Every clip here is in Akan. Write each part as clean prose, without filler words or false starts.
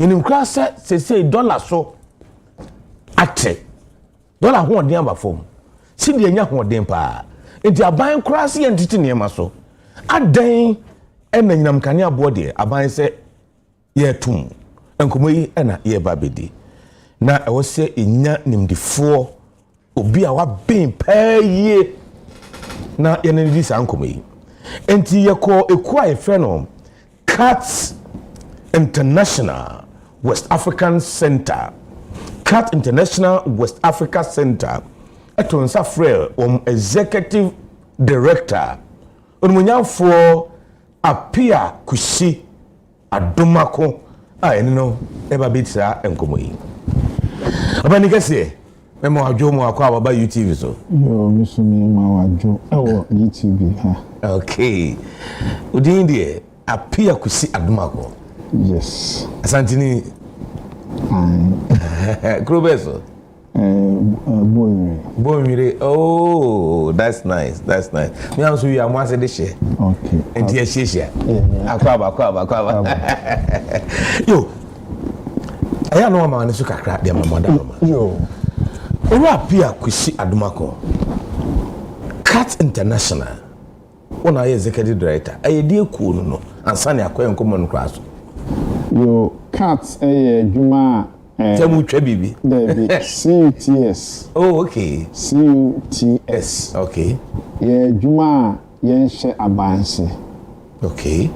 yenim kra say dollar so ate dollar ho odin aba fom si de nya ho odin pa enti aban kra se entiti niema so adan ena nyinam kane abo de aban se ye tum enkomo yi ena ye ba bedi na ewo se enya nimdifo obi a wa ben paye na ye ne di sa nkomo yi enti ye ko ekua e fe no Cat International West African Center. Cat International West Africa Center. Eto nsa frɛ executive director. Onumunya for apia kusi adomako ene no eba bitsa enkomo yi. Abani kase memo adwo mo akwa baba YouTube so. Yo misumi ma wadwo ewo YouTube ha. Okay. Udin de apia kusi adomako. Yes. Asantini. Akrobeto. Boimire. Oh, that's nice. That's nice. Me am so you am once this share. Okay. And here share. Akwaba. Yo. Aya no ma ne so kakra de mama da mama. Yo. Ora apia kusi adomako. Cat International. Ona executive director. Aye die ku no. Ansane akoyen komo no kraso. Yo Cat juma temu twa bibi. CUTS. Oh, okay. CUTS. Okay. Juma yenhye abanse. Okay.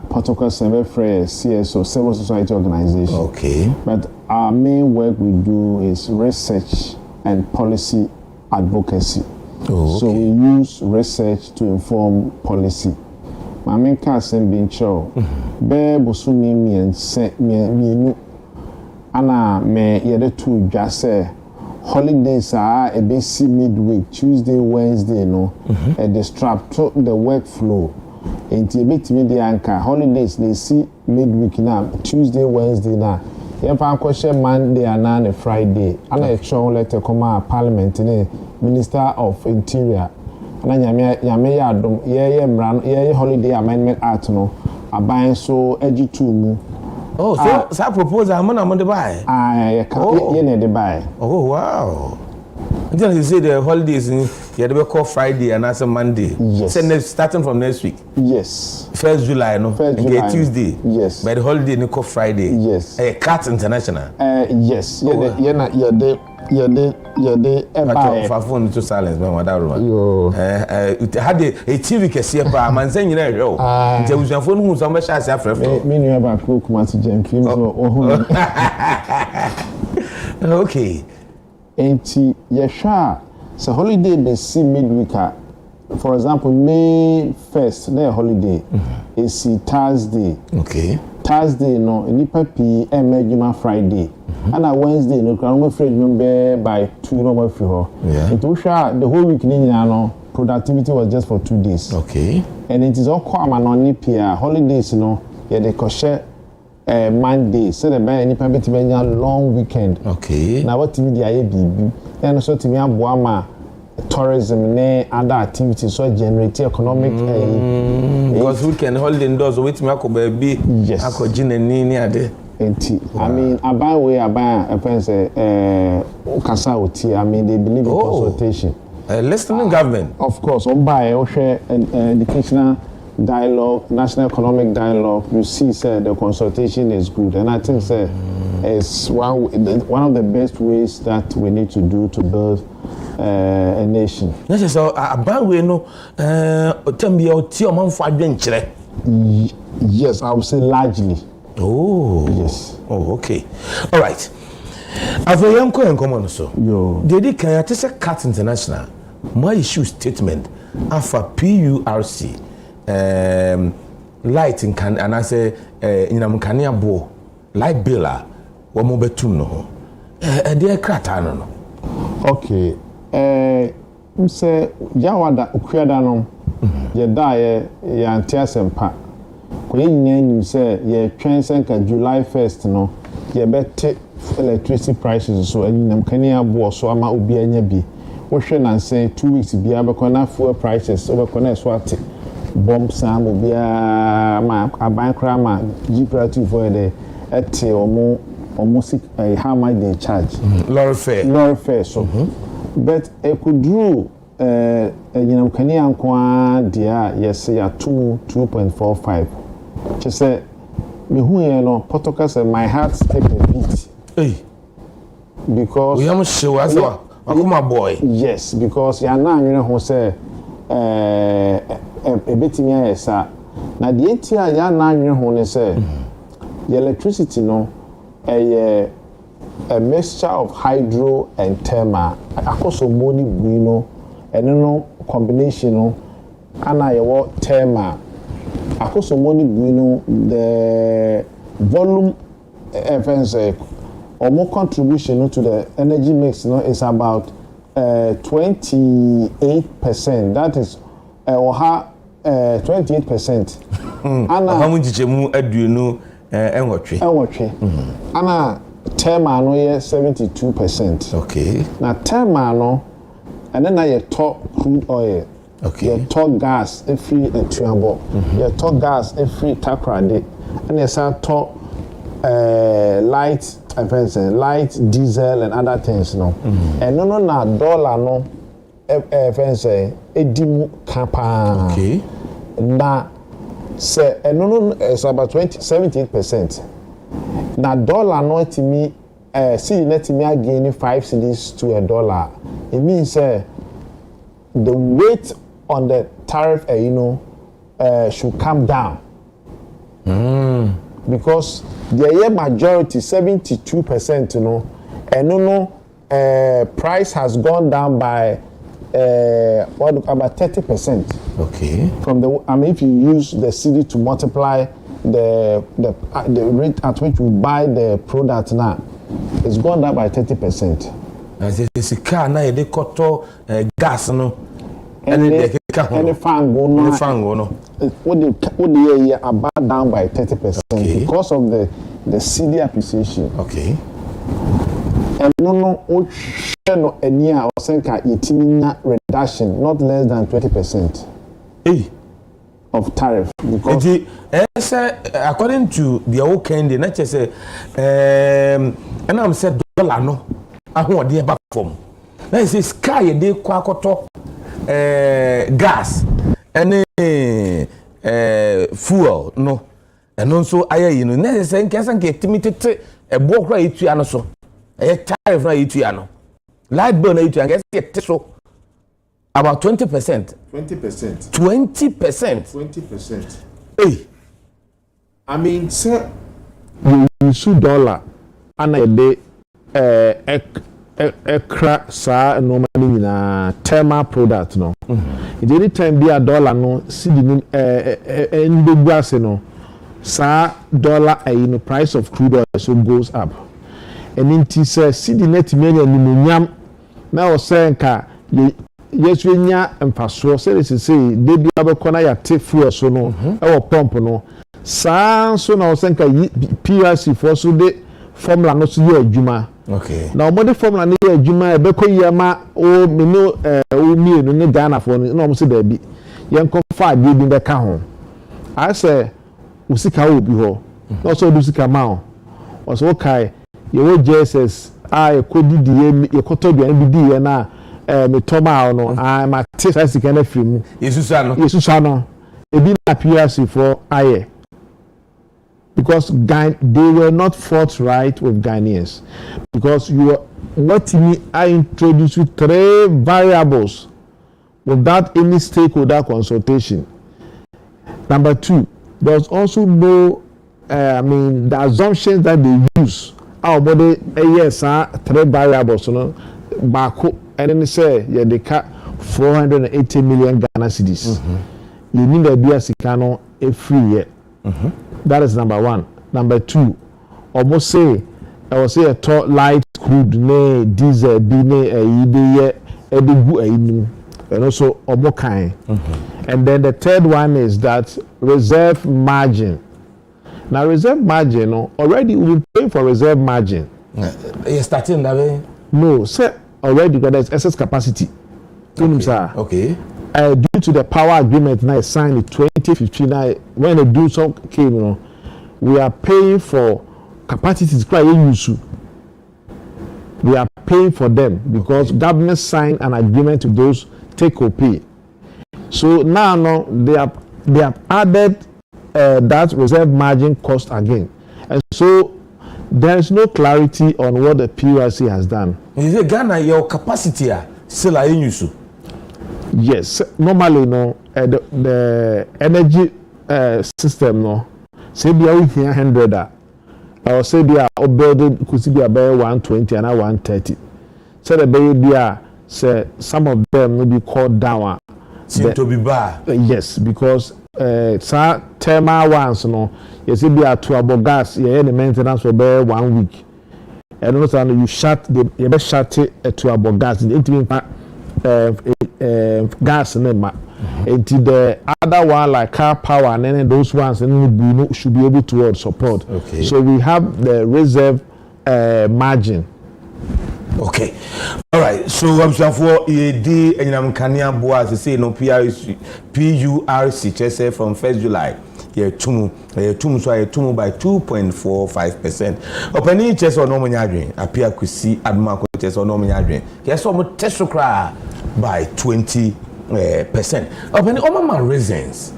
Protocol survey for CSO, civil society organization. Okay. But our main work we do is research and policy advocacy. Oh, okay. So we use research to inform policy. My main cast and being show. Be bosumi mienu ana me yede two just say holidays are a busy midweek, Tuesday, Wednesday, no, and they strap to the workflow. And to bit me the anchor holidays they see midweek now, Tuesday, Wednesday now. Yempa question Monday and Friday. And I show letter come out Parliament Minister of Interior. And yame yadom ye holiday amendment act no aban so agi2 mu. Oh, so that proposal I'm on the buy. Ye ne de buy. Oh wow. Until you say the holidays you had to call Friday and answer Monday. Yes. So starting from next week. Yes. 1st July no. 1st July. Tuesday. Yes. By the holiday you call Friday. Yes. Cat International. Yes. Ye de for phone to silence man wada room. Yo. Had a TV kese pa man say nyina hwe o. Nti abusuafo no hu so be sha ase afrefo. Me nua ba ko kuma ti jemfim so ohun. Okay. Enti ye hwa so holiday be see midweek. For example, May 1st, na holiday is Thursday. Okay. Thursday no nipa pi emejuma Friday. And a Wednesday no kan go free member by 2 no free ho. Yeah. It the whole week ni no productivity was just for 2 days. Okay. And it is all come on nipia holidays no ye de ko share Monday so the by nipa beti benya long weekend. Okay. Na what TV dey bibi. Then so timi aboa ma tourism ne other activities so generate economic because weekend holiday indoors so wait me akoba bi akogina ni ade enti I mean about say kasa oti I mean they believe in consultation listening government of course on buy or share educational dialogue national economic dialogue you see say the consultation is good and I think say it's one of the best ways that we need to do to build a nation. Yes, so about we know Otambia oti o manfo adwenkyere. Yes, I would say largely. Oh. Yes. Oh, okay. All right. Avoyanko enkomo no so. Yo. Dedi kan ya tese Cat International. My issue statement afa PURC light in can and I say inam kane abo light bill a wo mo betum no ho. De krata no. Okay. Say Yawada Ukuyada no ye die ye antiasempa. Ko yin say ye twen senka July 1st no ye bete electricity prices so anyam kane abo so ama obi anya bi. Wo hwe na say 2 weeks bi abekona fuel prices obekona so ate bomb sam obi ma aban kra ma G2 for the at almost how much they charge. Lorry fare. So, but I could do Kenyan Kwa dear, yes, say 2.45. She said, me who you know, Potokas and my heart take a beat. Hey. Because we almost show us my boy. Yes, because you're now, you know, who say a bit in here, sir. Now, the ATI, you're now, you know, who say the electricity, no, a mixture of hydro and thermal. I also money, you know, and no combination, no, and I want thermal. I also money, you know, the volume, or more contribution to the energy mix, you know, is about 28%. That is, or 28%. How much you know, Anna thermal no 72%. Okay. Now thermal no, and then I talk crude oil. Okay. You talk gas every tuabo. You talk gas every takrade, and you start talk light diesel and other things no. And no na dollar no fancy edimu kapa. Okay. Na say no it's about 78%. Na dollar no to me see net me again 5 cedis to $1. It means the weight on the tariff should come down. Because the majority 72%, you know, and price has gone down by about 30%. Okay. From the if you use the cedi to multiply the rate at which we buy the product now, it's gone down by 30%. As it's a car now, they cut gas no. And the fan go no. What the year about down by 30%. Okay. Because of the cedi appreciation. Okay. And no any or senka itimina reduction not less than 20%. Hey. Of tariff. Because according to the old candy, not just say and I'm said dollar no. I want the back from. Now it's sky they kwakoto gas and fuel no. And also I na say nkan get timite e bo kra etua no so. E tariff na etua no. Light bill na etua nkan get so about 20%. 20%. 20%. Hey. I mean, sir, you use dollar and a day ekra sa normally na thermal product no. It any time be a dollar no see the gas no sa dollar price of crude oil so goes up. And in T say see the net million nimunyam na o say nka yes we nya emphaso say they be abekona ya te fuel so no e wo pump no sa so na o say nka PRC for so de formula no so ye adwuma. Okay. Now mo de formula no ye adwuma e be ko yema o menu o mienu ne Ghana for no mo say da bi yen ko fa de bi be ka ho I say usika obi ho no so do sika ma o so kai ye wo JSS e ko didi ye ko to duane bi di ye na me toma no ma test sika na film yesu no ebi na PRC for aye because they were not forthright with Ghanaians because I introduced you 3 variables without any stakeholder consultation. Number 2, there's also no the assumptions that they use our body yes 3 variables back and then say they cut 480 million Ghana cedis. You need a beer sicano every year. That is number 1. Number 2, almost say I will say a light crude ne diesel be ne and also omokai. And then the third one is that reserve margin. Now reserve margin already we will pay for reserve margin. You starting that way? No, sir, already got there's excess capacity. Okay. Due to the power agreement now signed in 2015, when the do so came, we are paying for capacities cry use. We are paying for them because government signed an agreement to those take or pay. So now they have added that reserve margin cost again, and so there is no clarity on what the PURC has done. Is it Ghana your capacity still are in use? Yes, normally the energy system say be out here 100 or say be a build could be about 120 and 130. So the baby say some of them will be called down. Seem to be bad. Yes, because thermal ones you see be a turbo gas, the maintenance for about 1 week. And also you shut it turbo gas into gas into the other one like car power and then those ones should be able to support. Okay. So we have the reserve margin. Okay. All right. So I'm sure for EAD and I'm Kenya Boaz say no PURC just say from 1st July. Yeah, so by 2.45%. Opening chess or no money appear to see Adma chess or no money. Yes, almost test by 20%. Opening all my reasons.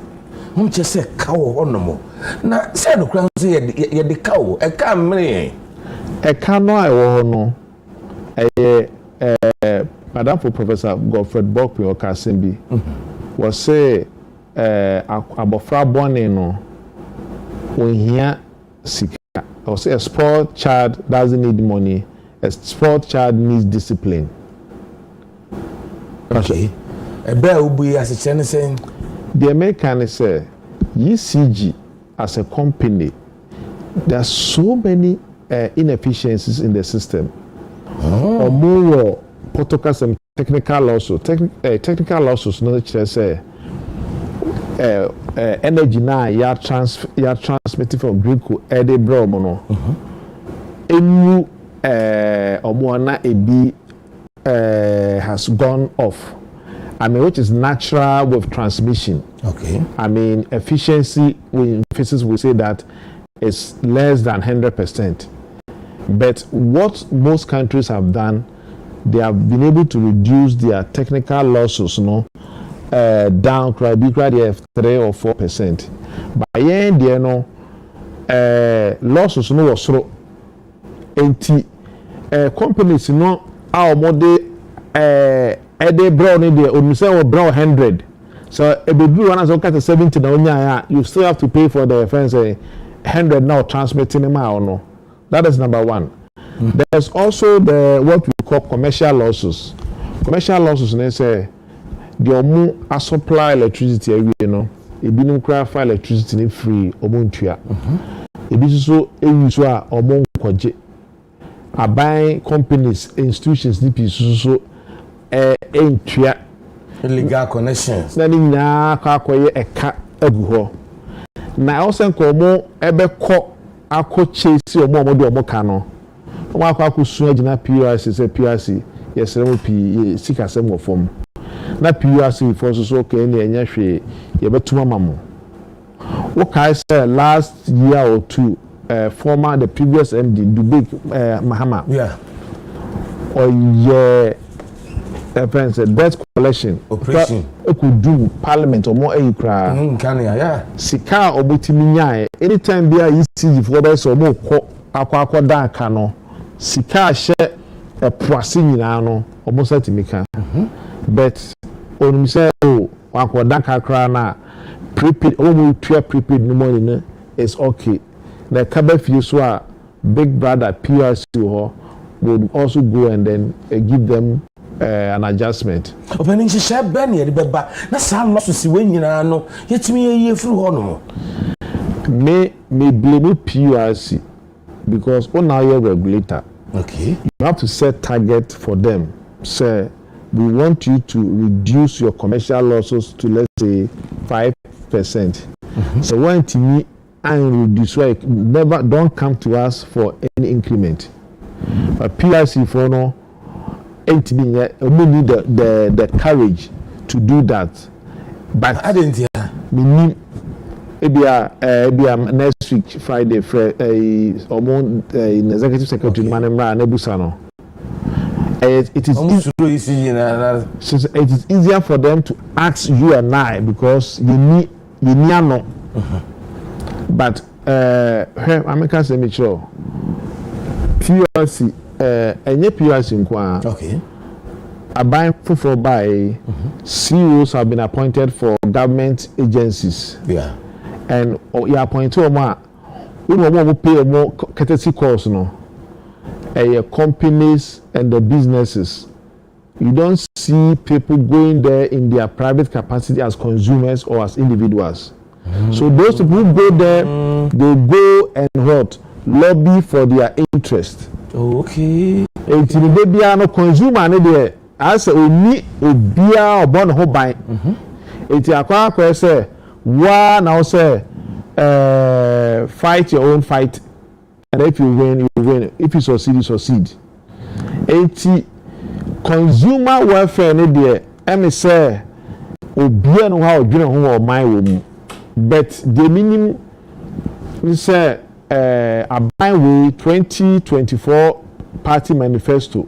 Just say cow or no more. Now, say no crown say the cow, a cam me. A canoe, Madam for Professor Godfred Bokwe or Kasimbi was say abofra born no when here sika or say a spoiled child doesn't need money, a spoiled child needs discipline. Okay. A bear will be as a channel saying the American say ECG as a company, there are so many inefficiencies in the system. Or more protocols and technical losses. Technical losses, no say energy now you are transmitting from Greek to Eddie Bromono. Enu Omoana Ebi has gone off. I mean, which is natural with transmission. Okay. I mean, efficiency in physics will say that it's less than 100%. But what most countries have done, they have been able to reduce their technical losses, down probably 3 or 4%. By end, losses was so. Companies, our model, they brown in there, or say brown 100. So if you do one as okay to 70 now, you still have to pay for the fence 100 now transmitting them out or no. That is number one. There's also what we call commercial losses. Commercial losses, they say, the supply electricity, if you don't craft electricity free, omuntia. If you so, omun are buying companies, institutions, so illegal connections. Na a cat now also come ebe ako chase or more do kano. Wa kwa su agina PURC say PURC yes remo p sika sem form. Na PURC for so okay na enya hwe ye betuma mamo. What I said last year or two, the previous MD Dubik Mahama. Yeah. Or yeah, friends, debt collection operation. It could do parliament or more a cry. Yeah. Sika or Butiminya. Anytime be a ECG for this or more aqua dark cano. Sika share a pressing ano almost at Mika. But on say, oh, aqua dark crana prepaid, almost prepaid no money is okay. The Kabe Fiuswa, Big Brother PURC would also go and then give them an adjustment. Opening share Benny, but that's how lost to see when you know, yet me a year through honor. May blame PURC because on our regulator. Okay. You have to set target for them. Say, we want you to reduce your commercial losses to let's say 5%. So when to me and reduce never don't come to us for any increment. But PURC for no we need the courage to do that. But I didn't hear. We need maybe next week Friday for executive secretary Manemra Nebusano. It is easier for them to ask you and I because you need no. But I'm can't say sure. PRC any PRC inquiry. Okay. A buying for by CEOs have been appointed for government agencies. Yeah. And you appoint to we will pay more courtesy costs no. Companies and the businesses. You don't see people going there in their private capacity as consumers or as individuals. So those people who go there, they go and what? Lobby for their interest. Okay. And the baby are no consumer there. As a ni obia obon ho ban. Eti akwa say one now say fight your own fight. And if you win, you win. If you succeed, you succeed. Eti consumer welfare ni there. Emi say obia no how odwene ho o man wo mu. But the minimum say aban we 2024 party manifesto.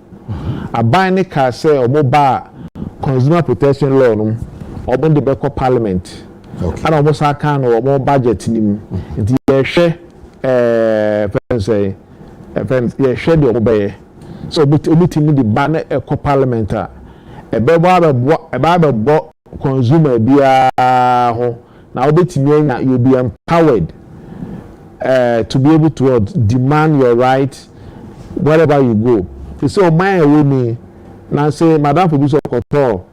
Aban ne ka say omoba consumer protection law no obo de be parliament. Okay. And omo sa kan no omo budget ni mu. Nti ye hwe friends ye hwe de omo be. So obi timi de ba na parliament a ebe bo consumer bia ho. Now you'll be empowered to be able to demand your right wherever you go. So my way now say Madam Producer control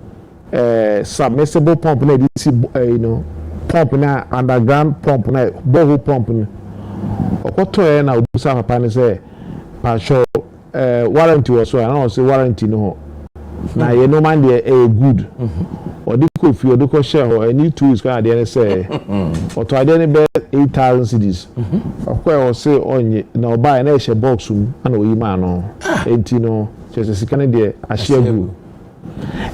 submersible pump na pump na underground pump na borehole pump na okoto na obusa papa ni say pasho warranty was so I know say warranty no na you no man dey good or the coffee or the share or any tools can dey say or to dey be 8,000 cedis of course say onye na buy na share box and oyi ma no enti no just sika ne dey a share good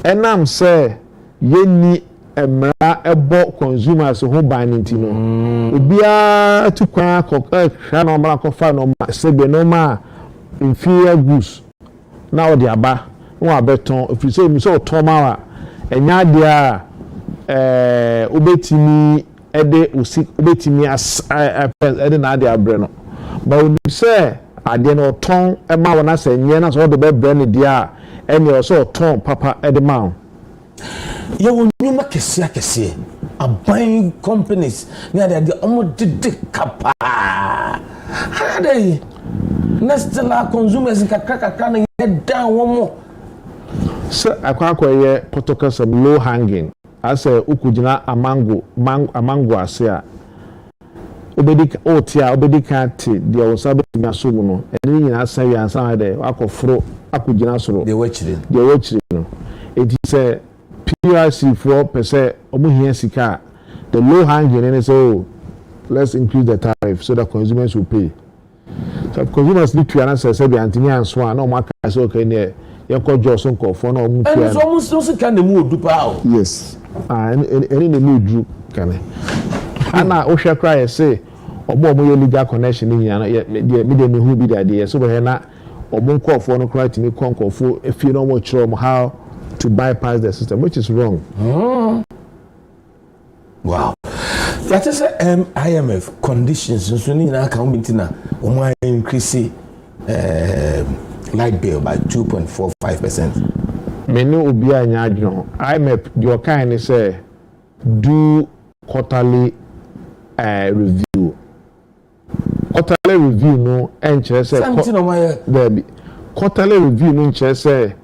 enam say ye ni emra ebo consumers ho ban enti no obia to kwa hwa no mara ko fa no say be no ma inferior goods na o dey aba no abeton if you say me so toma enya dia obetimi ede obetimi as ede na dia abre no but when you say ade no ton e ma wona say nye na so de be bre ne dia ene so ton papa ede ma ye won nyuma kese aban companies ni ade omo dede kapa ade next la consumers kakaka na ye down womo. So akwa protocol some low hanging as ukujina amango ase obedi ka ti de o sabe mi asomu no eni nyina asan wi ansan de akofro akujina soro de wachire no it is a PRC 4% omuhia sika the low hanging and say let's increase the tariff so that consumers will pay. So consumers need to answer say be antini anso na o maka say okay ne yeko Johnson ko for na o mu and so almost can the mood do pa. Yes. Any the mood do can. Ana o hwe cry say omo ye legal connection ni na me de me hu bi da de so be na omo nko for no cry to me konko for if you know what how to bypass the system, which is wrong. Wow. That is IMF conditions so ni na kan bintina o mo increase light bill by 2.45%. Many obi anya adwo IMF your kind say do quarterly review. Quarterly review no enche say quarterly review no enche say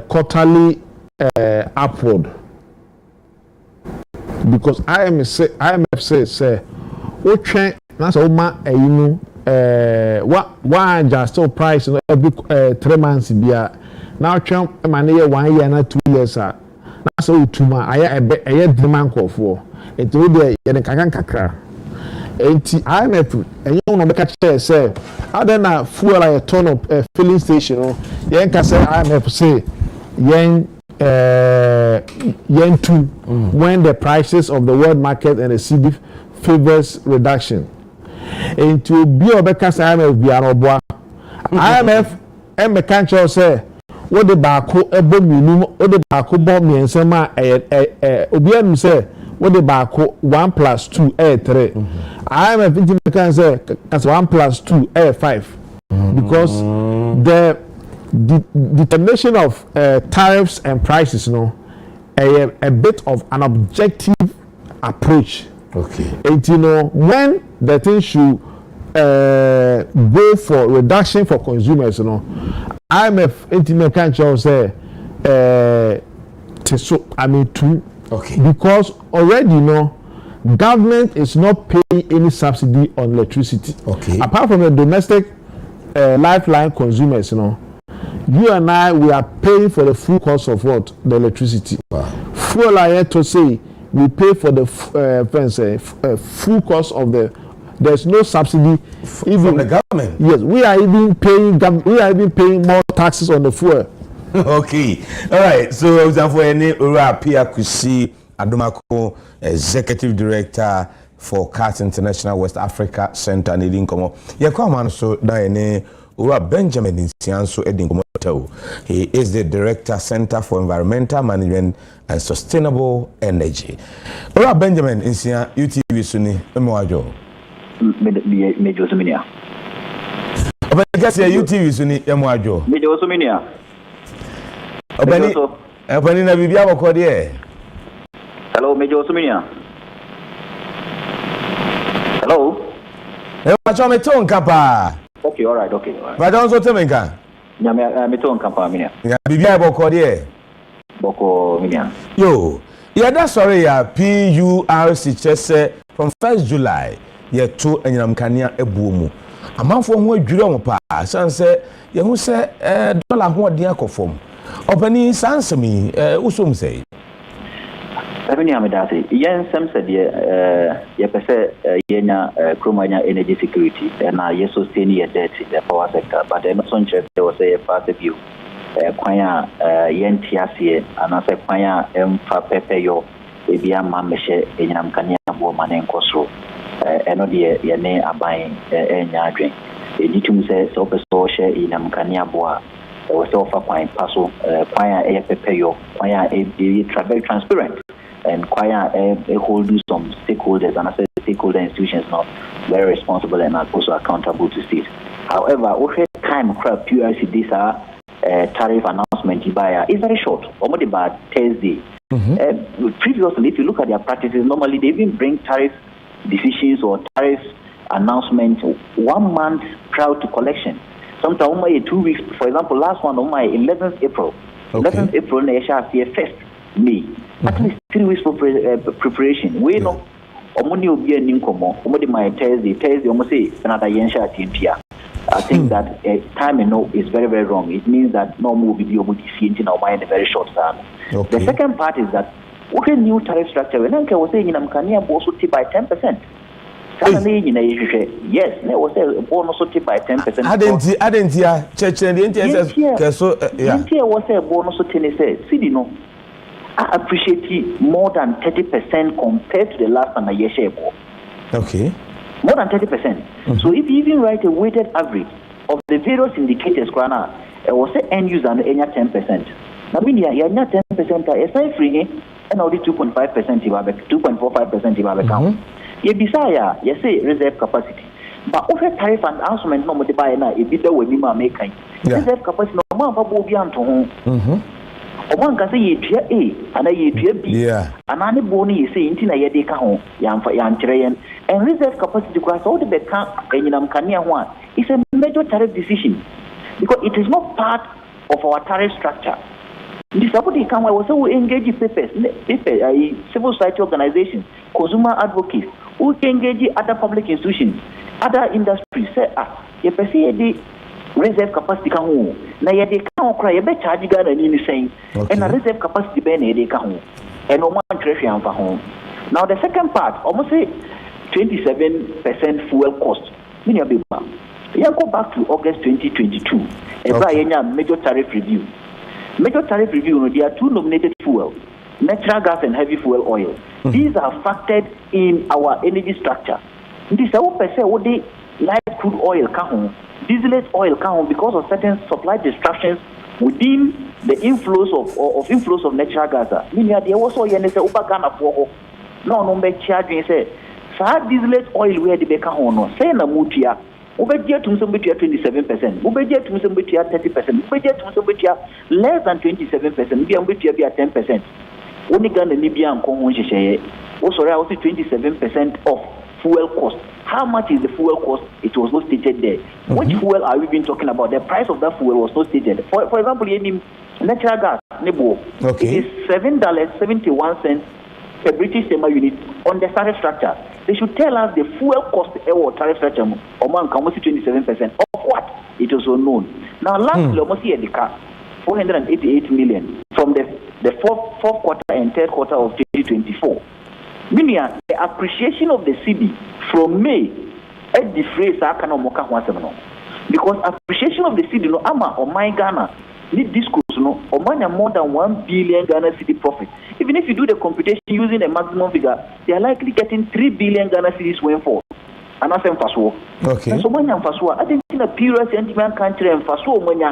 quarterly upward. Because IMF say o twen na so ma ayinu one just price every 3 months bia now twen ma na 1 year na 2 years na so utuma aye demand call for it we dey yen kakra enti IMF enye no be catch say other na fuel a ton of filling station no yen ka say IMF say yen when the prices of the world market and the cedi favors reduction into be obeka IMF be anoboa IMF e mekancho say what the baako ebo minimum what the baako bomb yensema obi anu say what the baako 1 + 2 3 IMF into mekan say as 1 + 2 5 because the determination of tariffs and prices a bit of an objective approach. Okay. And when the thing should go for reduction for consumers, IMF intimate can't say two. Okay. Because already government is not paying any subsidy on electricity. Okay. Apart from the domestic lifeline consumers, you and I, we are paying for the full cost of what? The electricity. Wow. Fuel, I had to say, we pay for the full cost of the. There's no subsidy even from the government. Yes, we are even paying more taxes on the fuel. Okay, all right. So, for any Akrobeto Adomako, Executive Director for CAT International West Africa Center, needing come. Yeah, come on. So, Diane. Benjamin Insianso Edingomoto. He is the Director Center for Environmental Management and Sustainable Energy. Benjamin Insian UTV Suni Emoajo. Major Suminia. UTV Suni Emoajo. Major Suminia. Openina Bibia Codie. Hello, Major Suminia. Hello. Hello, Tom Kappa. Okay, all right. But also tell me, can me to Kampa Minia. Bibia Bocodie. Boko Minia. Yo, yeah, that's sorry, PURC Chesse from 1st July, year 2 and Yamkania Ebumu. A month from where Jurong Pa, son say, you say, dollar what dear conform. Opening answer me, Usum say. Yen some said ye pese yena Kromanya energy security and ye sustain ye debt in the power sector, but Emerson Chef was a part of you. Quaya yen tiasie and as a quaya fa pepeyo ebia mameshe enyam kania woman and cosro and no dear yene abine nyadwen. Editum says so share in Amkania boa. There was offer quite passo quaya a pepeyo, quaya a very transparent. And quite hold some stakeholders and I say stakeholder institutions not very responsible and are also accountable to state. However, over time, PURC this tariff announcement is very short. Almost about Thursday. Previously, if you look at their practices, normally they even bring tariff decisions or tariff announcements 1 month prior to collection. Sometimes only 2 weeks. For example, last one on my 11th April. 11th April, first May. At least 3 weeks for preparation. We know Omoni will be an income. Omoni my Thursday, almost say another Yensha TNPR. I think that time is very, very wrong. It means that no more will be able to see in our mind in a very short time. The second part is that what a new tariff structure, when I was saying in Amkania, also tip by 10%. Suddenly, yes, there was a bonus tip by 10%. I didn't hear church and the NTS. So, yeah. Was a bonus to no. I appreciate it more than 30% compared to the last time I year share. Okay. More than 30%. So if you even write a weighted average of the various indicators, Krana, it was an end user and 10%. Now, mean, you're not 10%, aside free, and only 2.5% 2.45% if I account. You desire, you say reserve capacity. But over tariff announcement, no more buy now, a bit away, me making. Reserve capacity, no more about beyond to home. One can say ye A and a ye B. And any bony is saying Tina Yedeka home, Yan for Yan Train, and reserve capacity across all the Becca and Kanya one. It's a major tariff decision because it is not part of our tariff structure. This somebody come was so engage papers, civil society organizations, consumer advocates, who can engage other public institutions, other industries, say, you perceive the reserve capacity can home. Now, they can't cry a better charge gun and saying, and a reserve capacity ben they can home, and no one treasure for home. Now, the second part, almost say 27% fuel cost. Many of people. You go back to August 2022, a major tariff review. Major tariff review, there are two nominated fuels, natural gas and heavy fuel oil. These are factored in our energy structure. This is what they light crude oil can distillate oil can because of certain supply disruptions within the inflows of natural gas. Meaning there was also say over Ghana for no be charging say distillate oil where the beka no say na mutia Ubedia to somebody 27%, Ubedia to somebody 30%, Ubedia to somebody less than 27%, be ambitia be 10%. Only Ghana Libya and Congo share. Also, I was 27% of fuel cost. How much is the fuel cost? It was not stated there. Which fuel are we been talking about? The price of that fuel was not stated. For example, any natural gas, Nebo, it is $7.71 per British Sema unit on the tariff structure. They should tell us the fuel cost or tariff structure or man can 27% of what? It is unknown. Now lastly, almost here the car 488 million from the fourth quarter and third quarter of 2024. Meaning the appreciation of the cedi from May at the phrase because appreciation of the cedi no ama or my Ghana need discourse no or more than 1 billion Ghana cedi profit. Even if you do the computation using a maximum figure, they are likely getting 3 billion Ghana cedis going forward. And that's emphasis. Okay. And so when I'm emphasis, I think in a period sentiment country emphasis when you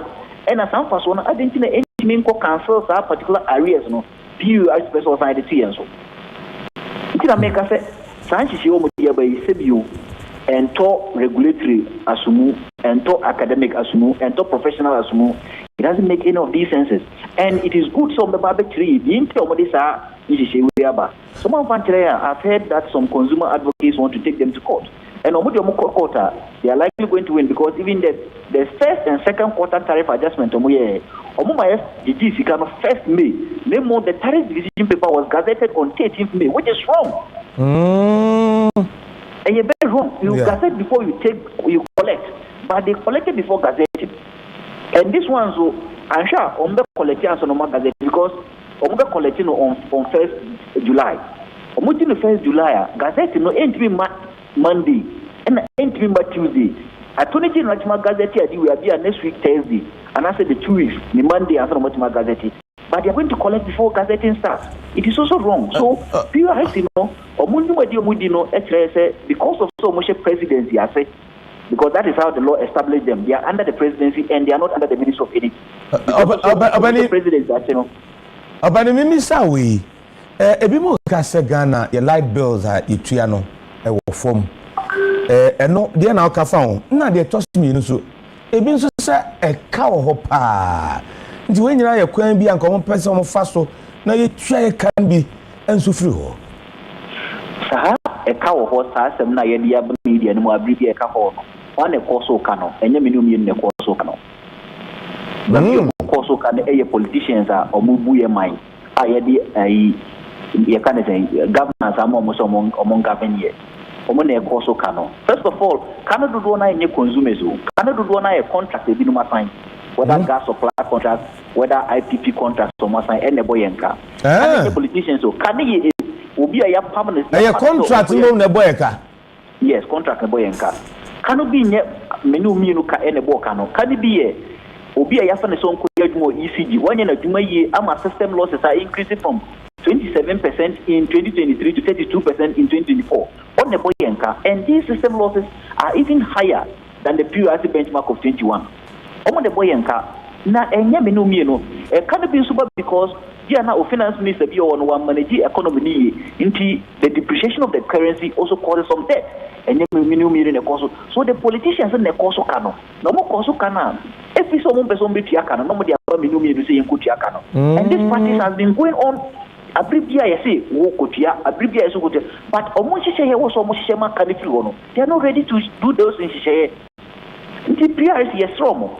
and as emphasis, I think in the engineering cancels our particular areas no. PUS special society and so. It's make us say science you and to regulatory asumu and to academic asumu and to professional asumu. It doesn't make any of these senses. And it is good some the barbecue. Some I've heard that some consumer advocates want to take them to court. And they are likely going to win because even the first and second quarter tariff adjustment the first May, the tariff decision paper was gazetted on 13th May, which is wrong. And you're very wrong. You gazette before you collect, but they collected before gazetting. And this one, so I'm sure Ombe collecting as normal gazette because Ombe collecting on 1st July. Omuti the 1st July, gazette no ain't be Monday and ain't be Tuesday. I told you National Gazette we will be next week Thursday, and I said the 2 weeks, the Monday after National Gazette. But they are going to collect before gazetting starts. It is also wrong. So PUS, because of so much presidency, I say, because that is how the law established them. They are under the presidency and they are not under the Ministry of Energy. The presidency, I say no. But the minister we, Ebimo Kase Ghana, your light bills are Ituano, a form. And no, they are now Kafao. Now they toss me so. Ebin so say a cow hopper. When you are a queen be and common person of faso, now you try can be and so free. Sir, a cow horse has some Naya media and more abbreviate a cow. One a corso cano, and you mean a corso cano. Corso can a politicians are or move mind. I had a kind of governors among government. Corso cano. First of all, Canada do not any consumers who Canada do not a contract a minimum sign. Whether gas supply contract, whether IPP contract, or must sign any boyenka. Politicians so can he will be a permanent contract in the boyeka. Yes, contract in boyenka. Cannot be menu minuka any bocano. Can it be a will be a yafan song more ECG? One year to my year, our system losses are increasing from 27% in 2023 to 32% in 2024 on the boyenka, and these system losses are even higher than the PUS benchmark of 21. On the boyenka, na enya menu mieno, can be super because they are now finance minister be on one manage economy into the depreciation of the currency also causes some debt. And menu mieno cost. So the politicians in the cost cano. No more cost cana. If we saw one person be tiakano, nobody have menu mieno say in kutiakano. And this practice has been going on. Abribia say wokotia, abribia so good. But omonchi say was almost shema kanifri. They are not ready to do those in share. The PRS yes wrong.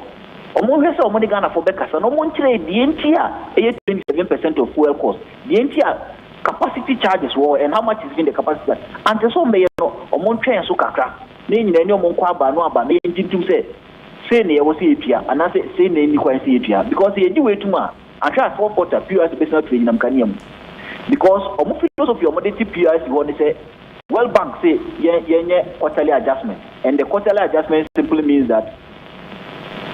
Omonche say omoni Ghana for bekasa no monchire the entire 27% of fuel cost. The entire capacity charges were and how much is in the capacity. And so may no omonche and so kakra. Na nyina ni omonko aba no aba na entintum say na ye wo say etua and I say na ni kwan say etua because ye di we tuma and try for quarter PRS business trade nam kaniam. Because omo philosophy omodity PRS won say World Bank say yeah quarterly adjustment, and the quarterly adjustment simply means that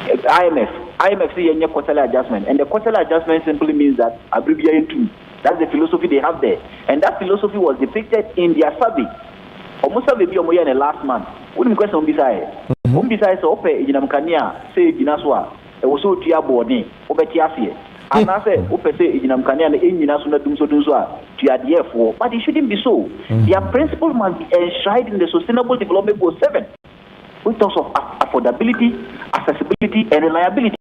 IMF say yeah quarterly adjustment, and the quarterly adjustment simply means that abbreviation 2. That's the philosophy they have there, and that philosophy was depicted in their survey. almost a baby in the last month. Wouldn't question beside. Besides, open in Amkania, say Dinaswa, it was so tia body, Obetiasia. And I say, open say in Amkania, in Nasuna Dumso Duzwa, to adhere for, but it shouldn't be so. Their principle must be enshrined in the Sustainable Development Goal 7, which talks of affordability, accessibility, and reliability.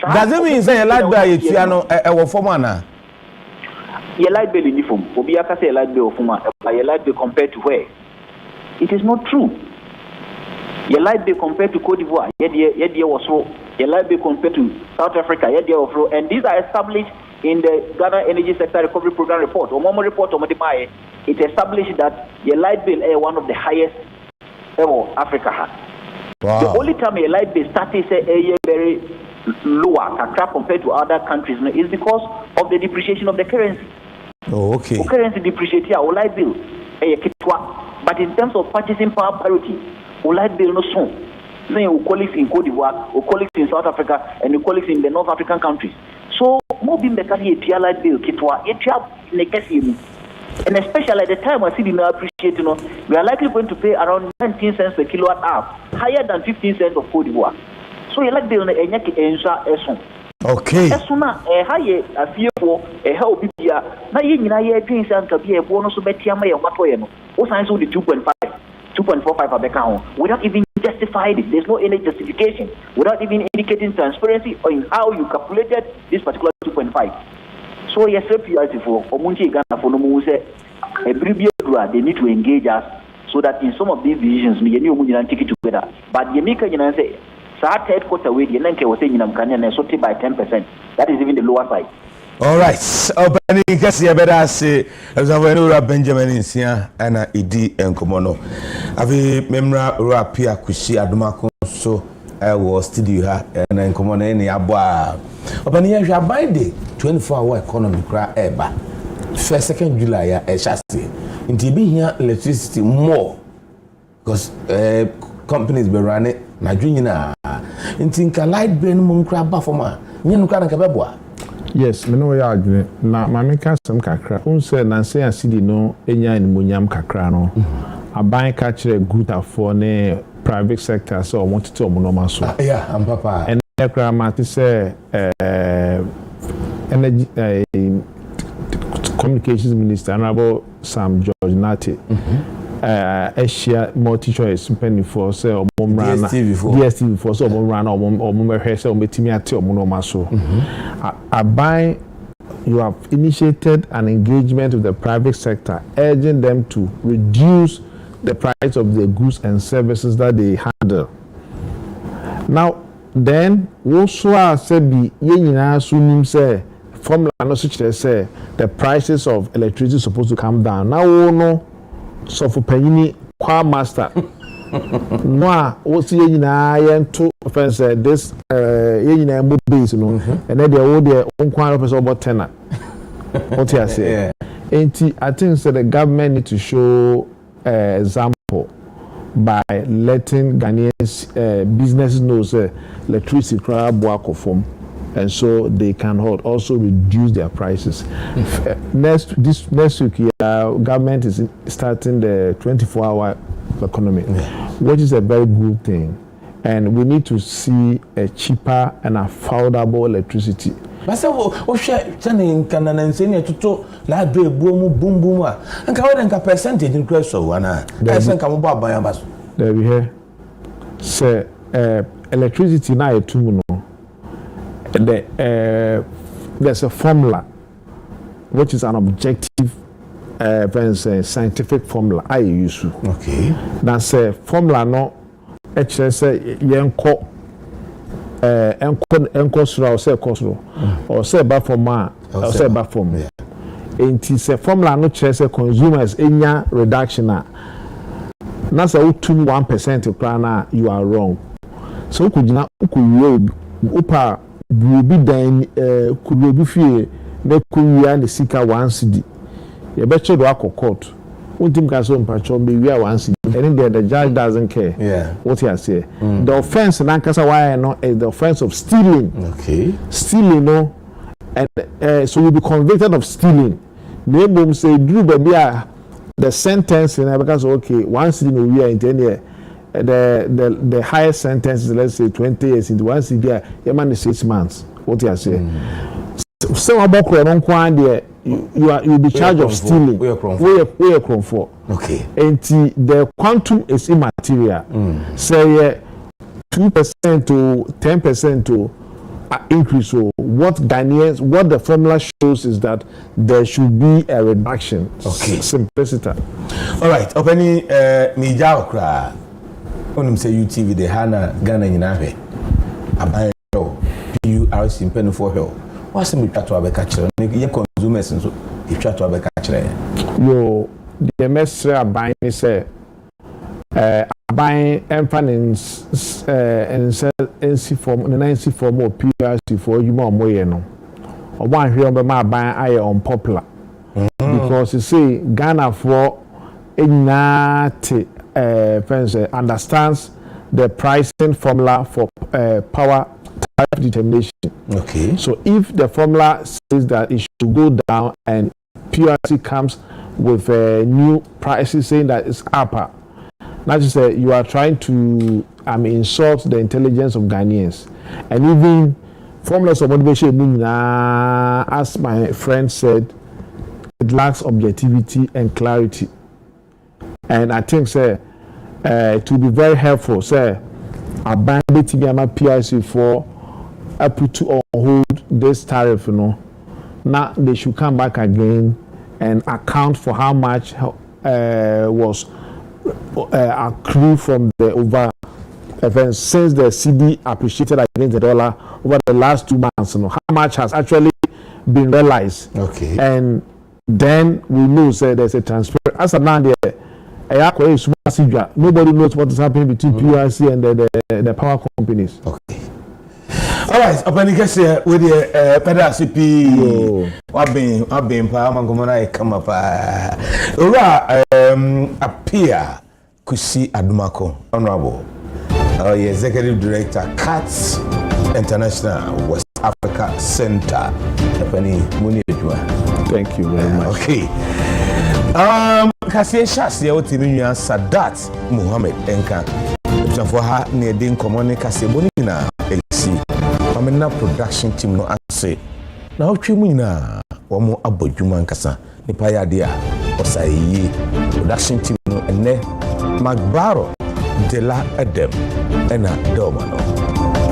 Does it mean say a light bill is a formana? Your light bill in uniform, Obiaka say a light bill from a light bill compared to where? It is not true. Your light bill compared to Cote d'Ivoire, year was so. Your light bill compared to South Africa, year was so. And these are established in the Ghana Energy Sector Recovery Program report, or Momo report, or Modimaye. It established that your light bill is one of the highest ever Africa has. Wow. The only time a light bill started say very lower compared to other countries is because of the depreciation of the currency. Oh, okay. The currency depreciates our light bill. But in terms of purchasing power parity, our light bill no so. Saying our colleagues in Cote d'Ivoire, our colleagues in South Africa, and our colleagues in the North African countries. So, more being better here, light bill, and especially at the time I see the appreciate, we are likely going to pay around 19 cents per kilowatt hour, higher than 15 cents of Cote d'Ivoire. So you like the okay. As soon as a higher a fear for a help here, now you know, things and can be a bonus of Betiama and Matoyano. What signs will the 2.45 of the account without even justifying it. There's no any justification without even indicating transparency on how you calculated this particular 2.5. So yes, for Omunchi Ghana for no move they need to engage us so that in some of these decisions we can take it together. But the Mika say Saat headquarter way the Nanke was saying in Amkanya and sorted by 10%. That is even the lower side. All right. Opening kasi better say as I know Benjamin Insia and Idi and Komono. Ave memra rapia kushi adumako so I was studio ha and Komono any abwa. Opening ya by day 24-hour economy cra eba. First 2nd July ya eshasti. Inti be here electricity more because companies be running na dwinyina. Inti nka light bill mu cra ba forma. Nyenu ka nka beboa. Yes, me know ya adwene na mameka sam kakra. Unse na nse ya sidi no enya ni munyam kakra no. Aban ka kire good afo ne private sector so o want to no ma so. Yeah, am papa. And kakra ma ti say energy communications minister honorable Sam George Nate. Asia multi-choice penny for say DSTV for so run or mummer say betimi ate omo so. Aban, you have initiated an engagement with the private sector, urging them to reduce the price of the goods and services that they handle. Now, then, also said the yenina sunim say formula no such say the prices of electricity supposed to come down. Now, no. So for penny qua master no what's yenina yento offense this yenina mo base no and then the own person about tenant what you say I think so the government need to show example by letting Ghanaians businesses know say electricity crowd work form and so they can also reduce their prices. Next week, government is starting the 24-hour economy, which is a very good thing. And we need to see a cheaper and affordable electricity. But so, turning Canada and saying to like boom boom. And how percentage increase so one? That's come about by us. There we hear. Say, electricity now too. There's a formula which is an objective scientific formula I use. Okay. That's a formula no say yenko or say cosro or say back for ma or say back for me. It is a formula no say consumers enya reduction na say 1% plan you are wrong. So could you upa will be then could be free they could be and seek 1 cedi. You better do a court. One team can so patron be 1 cedi. And then the judge doesn't care. Yeah. What you say. The offense in Ankasa why no is the offense of stealing. Okay. Stealing no and so you'll be convicted of stealing. Name say do baby the sentence in because okay, once in a year in 10 years, the highest sentence is let's say 20 years. Into once a year, you man is 6 months. What you say? Some about you'll be charged of stealing. Where you come for? Okay. And the quantum is immaterial. Say 2% to 10% to increase. So what the formula shows is that there should be a reduction. Okay. Simplicity. All right. Openi meja okra. When say UTV the Hana Ghana nyinahe. Aban PURC mpenu for help. What's the twa to abeka kire? Ye consumers nso twa to abeka kire. Yo, the message aban ni say aban emphasis NC form the 9C form or PRC for you more no. Or one here on my aban aye unpopular. Because you see Ghana for understands the pricing formula for power tariff determination. Okay. So if the formula says that it should go down and PRC comes with a new prices saying that it's upper, that is you are trying to insult the intelligence of Ghanaians. And even formulas of motivation, as my friend said, it lacks objectivity and clarity. And I think, sir, it will be very helpful, sir, abandoning PRC for up to on hold this tariff, Now they should come back again and account for how much was accrued from the over events since the CD appreciated against the dollar over the last 2 months. How much has actually been realized? Okay. And then we know, say, there's a transfer. As a man, nobody knows what is happening between PRC and the power companies. Okay. All right. Upon the case with the pedacity, what been pa mangomana come up. Appear Kusi Adumako, Honorable, Executive Director, CATS International West Africa Center. Thank you very much. Okay. Kasi Shasi Otimiya Sadat Muhammad Enka. For her near Din Common Kasi Bonina AC. Amena production team no answer. Now Chimina or more Abojuman Kasa, Nipaya Dia, Osayi, production team no and ne Magbaro de la Edem and Domano.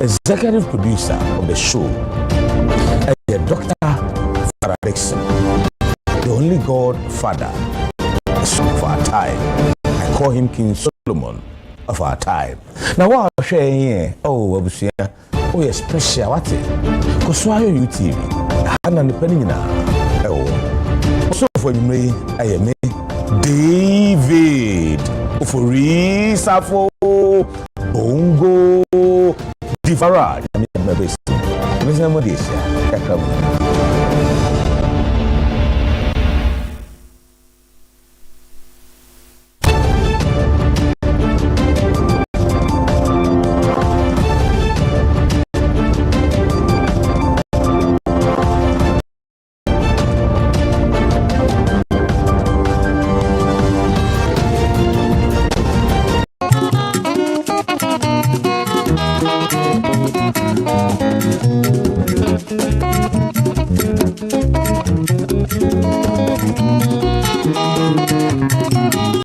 Executive producer of the show, Dr. Farah Dixon, the only Godfather of our time. I call him King Solomon of our time. Now what I'm sharing here, oh yes, special what it? Because why you TV? I'm not depending now. So for me, I am David Ofori Safo Bongo Divara. I'm the best. Listen to this.